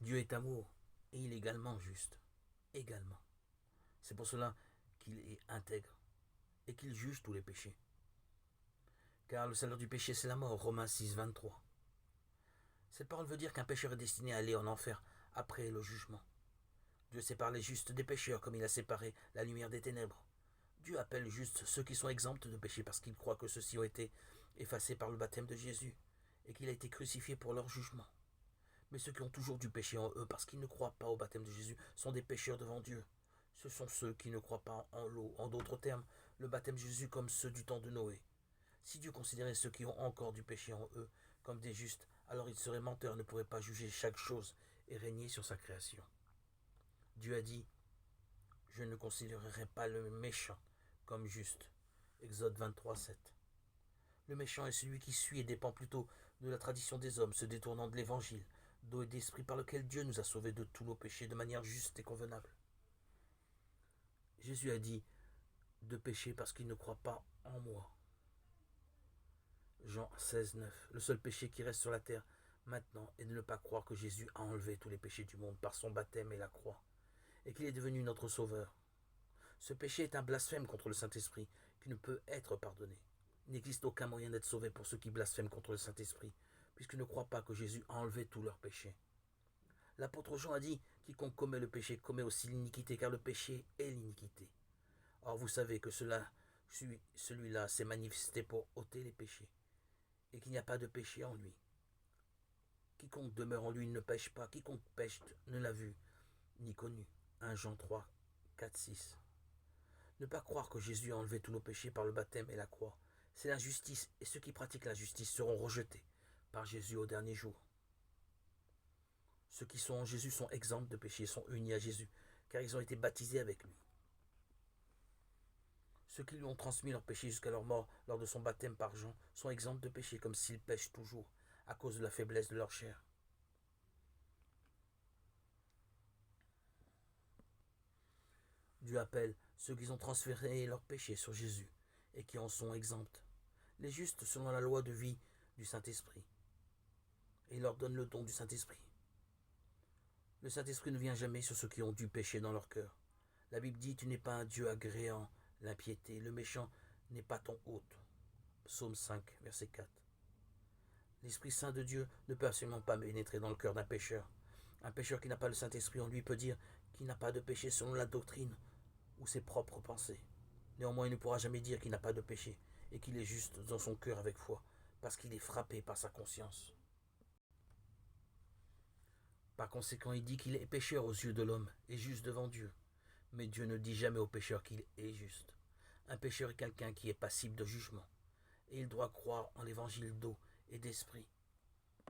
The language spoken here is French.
Dieu est amour et il est également juste. Également. C'est pour cela qu'il est intègre et qu'il juge tous les péchés. Car le salaire du péché, c'est la mort. Romains 6, 23. Cette parole veut dire qu'un pécheur est destiné à aller en enfer après le jugement. Dieu sépare les justes des pécheurs comme il a séparé la lumière des ténèbres. Dieu appelle juste ceux qui sont exempts de péché parce qu'ils croient que ceux-ci ont été effacés par le baptême de Jésus et qu'il a été crucifié pour leur jugement. Mais ceux qui ont toujours du péché en eux parce qu'ils ne croient pas au baptême de Jésus sont des pécheurs devant Dieu. Ce sont ceux qui ne croient pas en l'eau, en d'autres termes, le baptême de Jésus comme ceux du temps de Noé. Si Dieu considérait ceux qui ont encore du péché en eux comme des justes, alors il serait menteur, ne pourrait pas juger chaque chose et régner sur sa création. Dieu a dit, je ne considérerai pas le méchant comme juste. Exode 23, 7. Le méchant est celui qui suit et dépend plutôt de la tradition des hommes, se détournant de l'évangile, d'eau et d'esprit par lequel Dieu nous a sauvés de tous nos péchés de manière juste et convenable. Jésus a dit de pécher parce qu'il ne croit pas en moi. Jean 16, 9. Le seul péché qui reste sur la terre maintenant est de ne pas croire que Jésus a enlevé tous les péchés du monde par son baptême et la croix, et qu'il est devenu notre sauveur. Ce péché est un blasphème contre le Saint-Esprit qui ne peut être pardonné. Il n'existe aucun moyen d'être sauvé pour ceux qui blasphèment contre le Saint-Esprit, puisqu'ils ne croient pas que Jésus a enlevé tous leurs péchés. L'apôtre Jean a dit, quiconque commet le péché commet aussi l'iniquité, car le péché est l'iniquité. Or vous savez que celui-là s'est manifesté pour ôter les péchés, et qu'il n'y a pas de péché en lui. Quiconque demeure en lui ne pêche pas, quiconque pêche ne l'a vu, ni connu. 1 Jean 3, 4, 6. Ne pas croire que Jésus a enlevé tous nos péchés par le baptême et la croix, c'est l'injustice, et ceux qui pratiquent la justice seront rejetés par Jésus au dernier jour. Ceux qui sont en Jésus sont exempts de péché, sont unis à Jésus, car ils ont été baptisés avec lui. Ceux qui lui ont transmis leurs péchés jusqu'à leur mort lors de son baptême par Jean sont exempts de péché, comme s'ils pêchent toujours, à cause de la faiblesse de leur chair. Dieu appelle ceux qui ont transféré leurs péchés sur Jésus et qui en sont exempts, les justes selon la loi de vie du Saint-Esprit. Et il leur donne le don du Saint-Esprit. Le Saint-Esprit ne vient jamais sur ceux qui ont du péché dans leur cœur. La Bible dit, tu n'es pas un Dieu agréant l'impiété, le méchant n'est pas ton hôte. Psaume 5, verset 4. L'Esprit Saint de Dieu ne peut absolument pas pénétrer dans le cœur d'un pécheur. Un pécheur qui n'a pas le Saint-Esprit en lui peut dire qu'il n'a pas de péché selon la doctrine ou ses propres pensées. Néanmoins, il ne pourra jamais dire qu'il n'a pas de péché et qu'il est juste dans son cœur avec foi, parce qu'il est frappé par sa conscience. Par conséquent, il dit qu'il est pécheur aux yeux de l'homme et juste devant Dieu. Mais Dieu ne dit jamais au pécheur qu'il est juste. Un pécheur est quelqu'un qui est passible de jugement, et il doit croire en l'évangile d'eau et d'esprit,